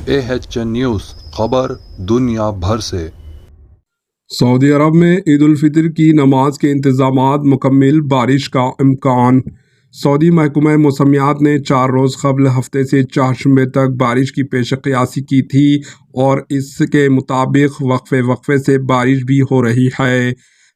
AHN news خبر دنیا بھر سے۔ سعودی عرب میں عید الفطر کی نماز کے انتظامات مکمل، بارش کا امکان۔ سعودی محکمہ موسمیات نے 4 روز قبل ہفتے سے چہارشنبے تک بارش کی پیش قیاسی کی تھی اور اس کے مطابق وقفے سے بارش بھی ہو رہی ہے۔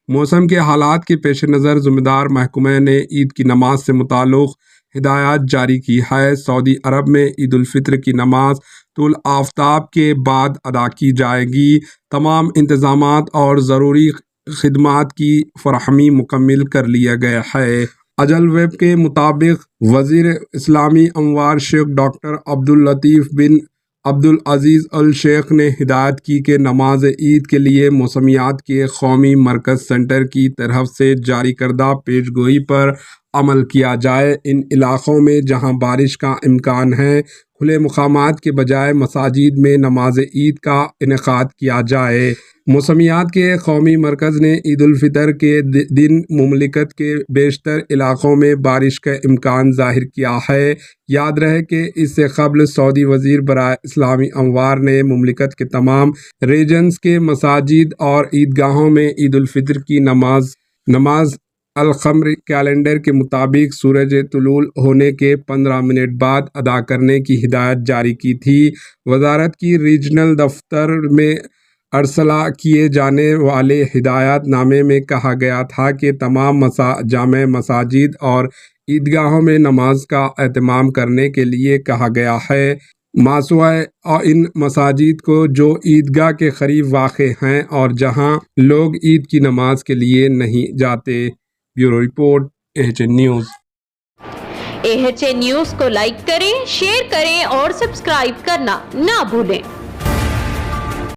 موسم کے حالات کے پیش نظر ذمہ دار محکمہ نے عید کی نماز سے متعلق ہدایات جاری کی ہے۔ سعودی عرب میں عید الفطر کی نماز طلوع آفتاب کے بعد ادا کی جائے گی۔ تمام انتظامات اور ضروری خدمات کی فراہمی مکمل کر لیا گیا ہے۔ اجل ویب کے مطابق وزیر اسلامی امور شیخ ڈاکٹر عبداللطیف بن عبدالعزیز ال شیخ نے ہدایت کی کہ نماز عید کے لیے موسمیات کے قومی مرکز سینٹر کی طرف سے جاری کردہ پیش گوئی پر عمل کیا جائے۔ ان علاقوں میں جہاں بارش کا امکان ہے، کھلے مقامات کے بجائے مساجد میں نماز عید کا انعقاد کیا جائے۔ موسمیات کے قومی مرکز نے عید الفطر کے دن مملکت کے بیشتر علاقوں میں بارش کا امکان ظاہر کیا ہے۔ یاد رہے کہ اس سے قبل سعودی وزیر برائے اسلامی امور نے مملکت کے تمام ریجنز کے مساجد اور عیدگاہوں میں عید الفطر کی نماز القمری کیلنڈر کے مطابق سورج طلوع ہونے کے 15 منٹ بعد ادا کرنے کی ہدایت جاری کی تھی۔ وزارت کی ریجنل دفتر میں ارسال کیے جانے والے ہدایت نامے میں کہا گیا تھا کہ تمام جامع مساجد اور عیدگاہوں میں نماز کا اہتمام کرنے کے لیے کہا گیا ہے، ماسوائے ان مساجد کو جو عیدگاہ کے قریب واقع ہیں اور جہاں لوگ عید کی نماز کے لیے نہیں جاتے۔ Bureau report, AHN news. AHN news کو لائک کریں، شیئر کریں اور سبسکرائب کرنا نہ بھولیں۔